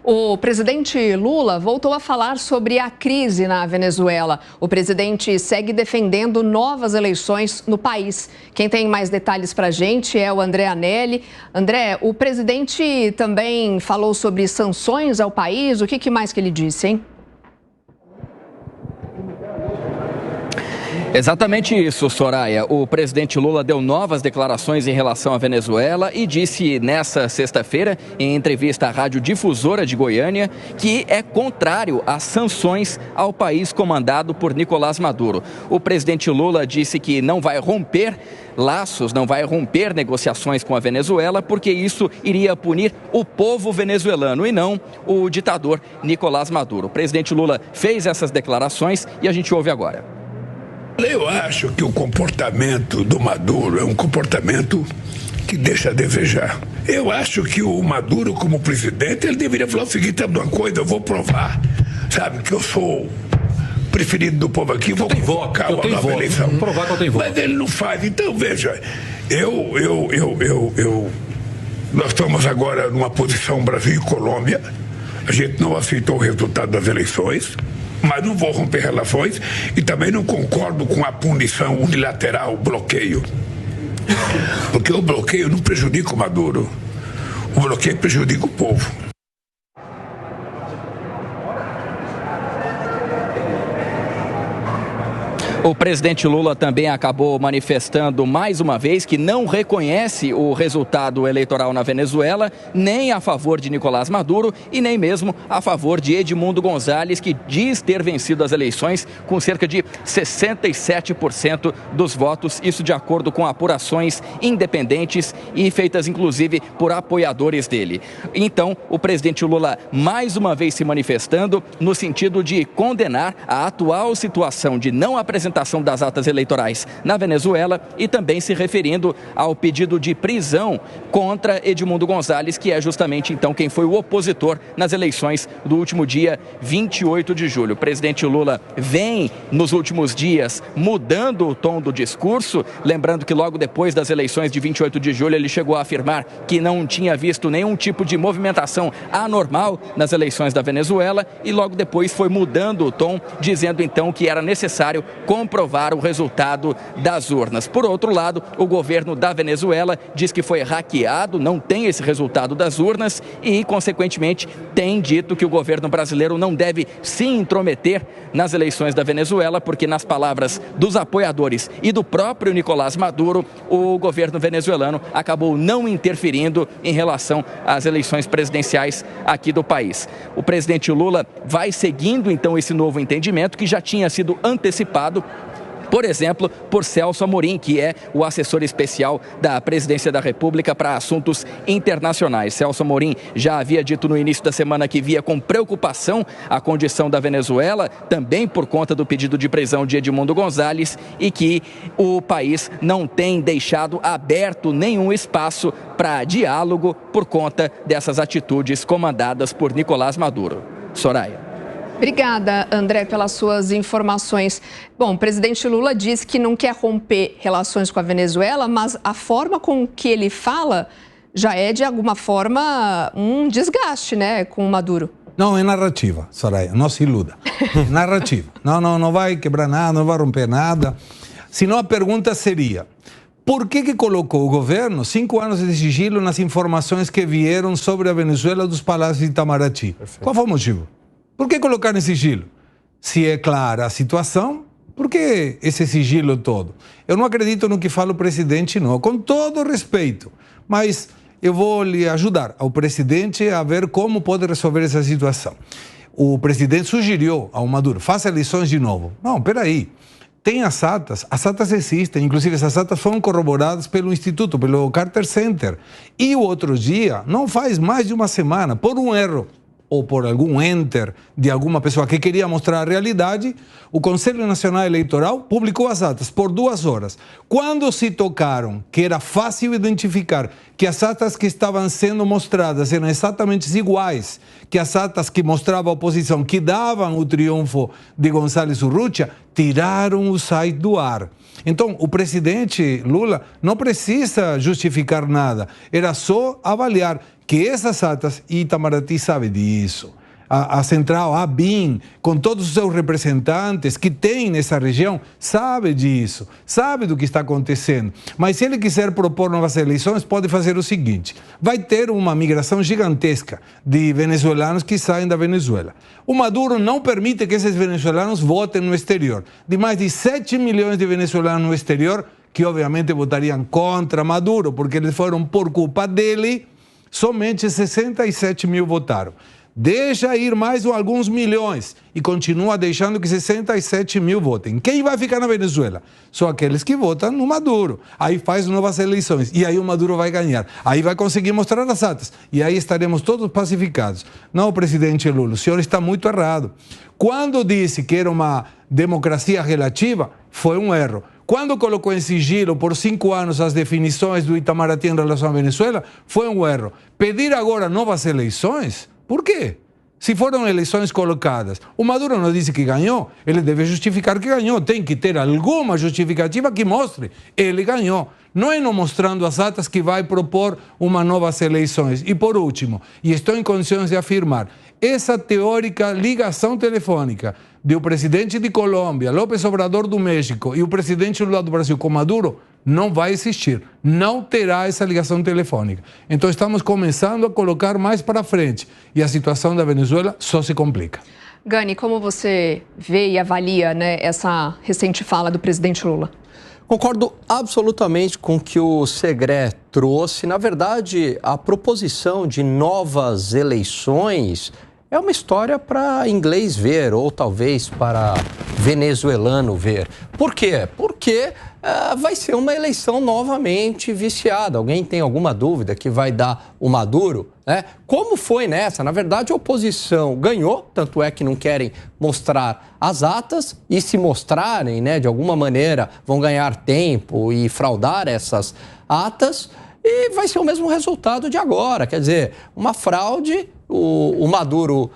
O presidente Lula voltou a falar sobre a crise na Venezuela. O presidente segue defendendo novas eleições no país. Quem tem mais detalhes para a gente é o André Anelli. André, o presidente também falou sobre sanções ao país. O que mais que ele disse, hein? Exatamente isso, Soraya. O presidente Lula deu novas declarações em relação à Venezuela e disse nessa sexta-feira, em entrevista à Rádio Difusora de Goiânia, que é contrário às sanções ao país comandado por Nicolás Maduro. O presidente Lula disse que não vai romper laços, não vai romper negociações com a Venezuela, porque isso iria punir o povo venezuelano e não o ditador Nicolás Maduro. O presidente Lula fez essas declarações e a gente ouve agora. Eu acho que o comportamento do Maduro é um comportamento que deixa a desejar. Eu acho que o Maduro, como presidente, ele deveria falar o seguinte: sabe uma coisa, eu vou provar, sabe, que eu sou preferido do povo aqui, vou convocar uma nova eleição. Provar que eu tenho voto. Mas ele não faz. Então, veja, nós estamos agora numa posição Brasil e Colômbia. A gente não aceitou o resultado das eleições, mas não vou romper relações e também não concordo com a punição unilateral, o bloqueio. Porque o bloqueio não prejudica o Maduro, o bloqueio prejudica o povo. O presidente Lula também acabou manifestando mais uma vez que não reconhece o resultado eleitoral na Venezuela, nem a favor de Nicolás Maduro e nem mesmo a favor de Edmundo González, que diz ter vencido as eleições com cerca de 67% dos votos, isso de acordo com apurações independentes e feitas inclusive por apoiadores dele. Então, o presidente Lula mais uma vez se manifestando no sentido de condenar a atual situação de não apresentação das atas eleitorais na Venezuela e também se referindo ao pedido de prisão contra Edmundo González, que é justamente então quem foi o opositor nas eleições do último dia 28 de julho. O presidente Lula vem nos últimos dias mudando o tom do discurso, lembrando que logo depois das eleições de 28 de julho ele chegou a afirmar que não tinha visto nenhum tipo de movimentação anormal nas eleições da Venezuela e logo depois foi mudando o tom, dizendo então que era necessário comprovar o resultado das urnas. Por outro lado, o governo da Venezuela diz que foi hackeado, não tem esse resultado das urnas e, consequentemente, tem dito que o governo brasileiro não deve se intrometer nas eleições da Venezuela, porque, nas palavras dos apoiadores e do próprio Nicolás Maduro, o governo venezuelano acabou não interferindo em relação às eleições presidenciais aqui do país. O presidente Lula vai seguindo, então, esse novo entendimento que já tinha sido antecipado, por exemplo, por Celso Amorim, que é o assessor especial da Presidência da República para assuntos internacionais. Celso Amorim já havia dito no início da semana que via com preocupação a condição da Venezuela, também por conta do pedido de prisão de Edmundo González, e que o país não tem deixado aberto nenhum espaço para diálogo por conta dessas atitudes comandadas por Nicolás Maduro. Soraya. Obrigada, André, pelas suas informações. Bom, o presidente Lula diz que não quer romper relações com a Venezuela, mas a forma com que ele fala já é, de alguma forma, um desgaste, né, com o Maduro. Não, é narrativa, Soraya, não se iluda. Narrativa. Não vai quebrar nada, não vai romper nada. Senão a pergunta seria: por que colocou o governo 5 anos de sigilo nas informações que vieram sobre a Venezuela dos palácios de Itamaraty? Perfeito. Qual foi o motivo? Por que colocar em sigilo? Se é clara a situação, por que esse sigilo todo? Eu não acredito no que fala o presidente, não, com todo respeito. Mas eu vou lhe ajudar ao presidente a ver como pode resolver essa situação. O presidente sugeriu ao Maduro: faça eleições de novo. Não, peraí. Tem as atas existem, inclusive essas atas foram corroboradas pelo Instituto, pelo Carter Center. E o outro dia, não faz mais de uma semana, por um erro ou por algum enter de alguma pessoa que queria mostrar a realidade, o Conselho Nacional Eleitoral publicou as atas por 2 horas. Quando se tocaram que era fácil identificar que as atas que estavam sendo mostradas eram exatamente iguais que as atas que mostravam a oposição, que davam o triunfo de González Urrutia, tiraram o site do ar. Então, o presidente Lula não precisa justificar nada, era só avaliar que essas atas, e Itamaraty sabe disso, a central, a BIM, com todos os seus representantes que tem nessa região, sabe disso, sabe do que está acontecendo. Mas se ele quiser propor novas eleições, pode fazer o seguinte: vai ter uma migração gigantesca de venezuelanos que saem da Venezuela. O Maduro não permite que esses venezuelanos votem no exterior. De mais de 7 milhões de venezuelanos no exterior, que obviamente votariam contra Maduro, porque eles foram por culpa dele, somente 67 mil votaram. Deixa ir mais alguns milhões e continua deixando que 67 mil votem. Quem vai ficar na Venezuela? São aqueles que votam no Maduro. Aí faz novas eleições e aí o Maduro vai ganhar. Aí vai conseguir mostrar as atas e aí estaremos todos pacificados. Não, presidente Lula, o senhor está muito errado. Quando disse que era uma democracia relativa, foi um erro. Quando colocou em sigilo por 5 anos as definições do Itamaraty em relação à Venezuela, foi um erro. Pedir agora novas eleições? Por quê? Se foram eleições colocadas, o Maduro não disse que ganhou, ele deve justificar que ganhou, tem que ter alguma justificativa que mostre, ele ganhou. Não é não mostrando as atas que vai propor uma novas eleições. E por último, e estou em condições de afirmar, essa teórica ligação telefônica do presidente de Colômbia, López Obrador do México, e o presidente Lula do Brasil com Maduro, não vai existir, não terá essa ligação telefônica. Então estamos começando a colocar mais para frente e a situação da Venezuela só se complica. Gani, como você vê e avalia, né, essa recente fala do presidente Lula? Concordo absolutamente com o que o Segré trouxe. Na verdade, a proposição de novas eleições é uma história para inglês ver, ou talvez para venezuelano ver. Por quê? Porque vai ser uma eleição novamente viciada. Alguém tem alguma dúvida que vai dar o Maduro? Né? Como foi nessa? Na verdade, a oposição ganhou, tanto é que não querem mostrar as atas, e se mostrarem, né, de alguma maneira, vão ganhar tempo e fraudar essas atas, e vai ser o mesmo resultado de agora. Quer dizer, uma fraude. O Maduro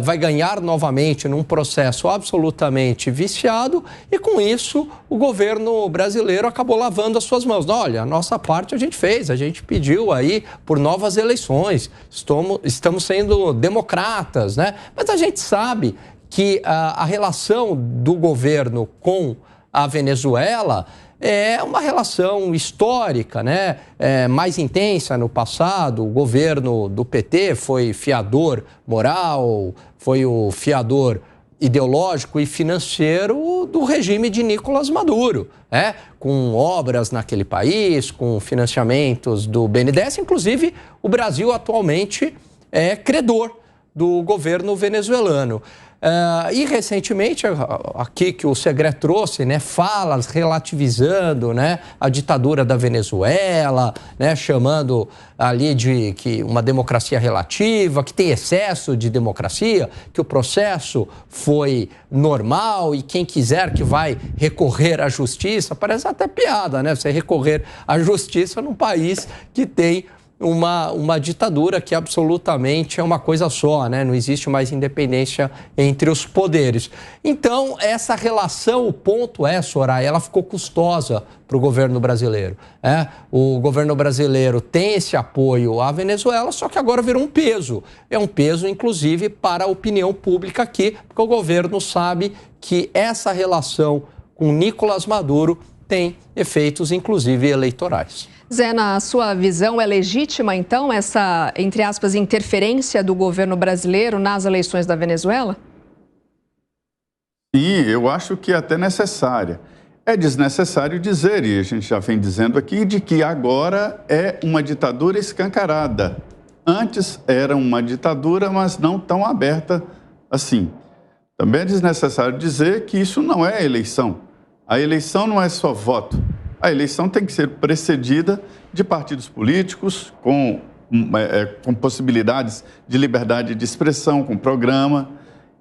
vai ganhar novamente num processo absolutamente viciado e, com isso, o governo brasileiro acabou lavando as suas mãos. Olha, a nossa parte a gente fez, a gente pediu aí por novas eleições, estamos sendo democratas, né? Mas a gente sabe que a relação do governo com a Venezuela é uma relação histórica, né? Mais intensa no passado. O governo do PT foi fiador moral, foi o fiador ideológico e financeiro do regime de Nicolás Maduro, né? Com obras naquele país, com financiamentos do BNDES. Inclusive, o Brasil atualmente é credor do governo venezuelano. E recentemente, aqui que o Segré trouxe, né, falas relativizando, né, a ditadura da Venezuela, né, chamando ali de que uma democracia relativa, que tem excesso de democracia, que o processo foi normal e quem quiser que vai recorrer à justiça, parece até piada, né, você recorrer à justiça num país que tem uma ditadura que absolutamente é uma coisa só, né? Não existe mais independência entre os poderes. Então, essa relação, o ponto é, Soraya, ela ficou custosa para o governo brasileiro. O governo brasileiro tem esse apoio à Venezuela, só que agora virou um peso. É um peso, inclusive, para a opinião pública aqui, porque o governo sabe que essa relação com Nicolás Maduro tem efeitos, inclusive, eleitorais. Zé, na sua visão, é legítima, então, essa, entre aspas, interferência do governo brasileiro nas eleições da Venezuela? Sim, eu acho que é até necessária. É desnecessário dizer, e a gente já vem dizendo aqui, de que agora é uma ditadura escancarada. Antes era uma ditadura, mas não tão aberta assim. Também é desnecessário dizer que isso não é eleição. A eleição não é só voto. A eleição tem que ser precedida de partidos políticos com possibilidades de liberdade de expressão, com programa.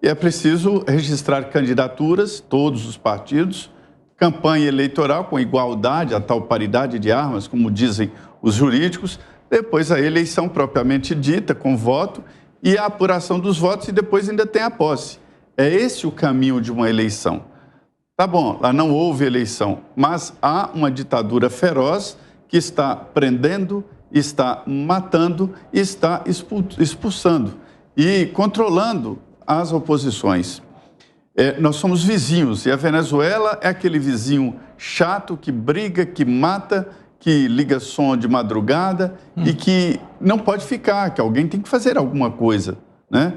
E é preciso registrar candidaturas, todos os partidos, campanha eleitoral com igualdade, a tal paridade de armas, como dizem os jurídicos, depois a eleição propriamente dita, com voto, e a apuração dos votos, e depois ainda tem a posse. É esse o caminho de uma eleição. Tá bom, lá não houve eleição, mas há uma ditadura feroz que está prendendo está matando e está expulsando e controlando as oposições. Nós somos vizinhos e a Venezuela é aquele vizinho chato que briga, que mata, que liga som de madrugada e que não pode ficar, que alguém tem que fazer alguma coisa, né?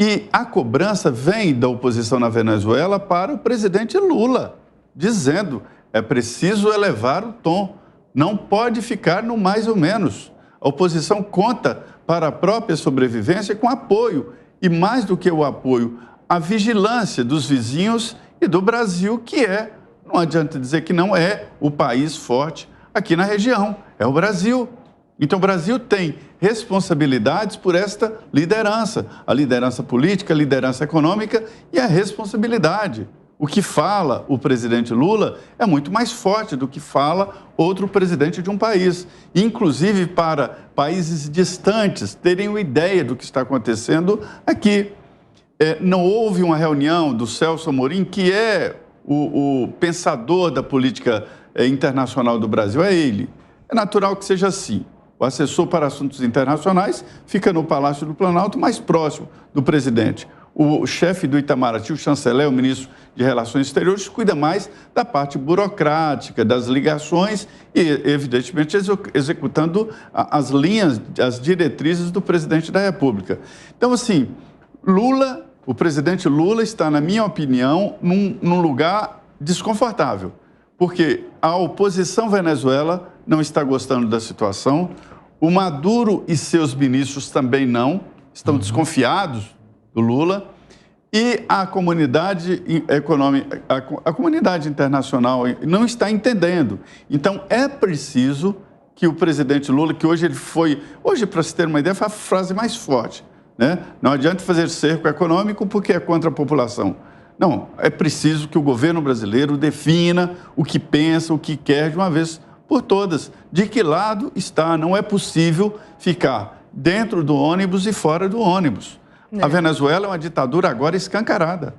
E a cobrança vem da oposição na Venezuela para o presidente Lula, dizendo: é preciso elevar o tom, não pode ficar no mais ou menos. A oposição conta para a própria sobrevivência com apoio, e mais do que o apoio, a vigilância dos vizinhos e do Brasil, que não adianta dizer que não é o país forte aqui na região, é o Brasil. Então, o Brasil tem responsabilidades por esta liderança, a liderança política, a liderança econômica e a responsabilidade. O que fala o presidente Lula é muito mais forte do que fala outro presidente de um país. Inclusive, para países distantes terem uma ideia do que está acontecendo aqui. Não houve uma reunião do Celso Amorim, que é o pensador da política internacional do Brasil, é ele. É natural que seja assim. O assessor para assuntos internacionais fica no Palácio do Planalto, mais próximo do presidente. O chefe do Itamaraty, o chanceler, o ministro de Relações Exteriores, cuida mais da parte burocrática, das ligações e, evidentemente, executando as linhas, as diretrizes do presidente da República. Então, assim, o presidente Lula está, na minha opinião, num lugar desconfortável, porque a oposição Venezuela não está gostando da situação, o Maduro e seus ministros também não, estão desconfiados do Lula, e a comunidade econômica, a comunidade internacional não está entendendo. Então, é preciso que o presidente Lula, que hoje, para se ter uma ideia, foi a frase mais forte, né? Não adianta fazer cerco econômico porque é contra a população. Não, é preciso que o governo brasileiro defina o que pensa, o que quer de uma vez por todas. De que lado está? Não é possível ficar dentro do ônibus e fora do ônibus. A Venezuela é uma ditadura agora escancarada.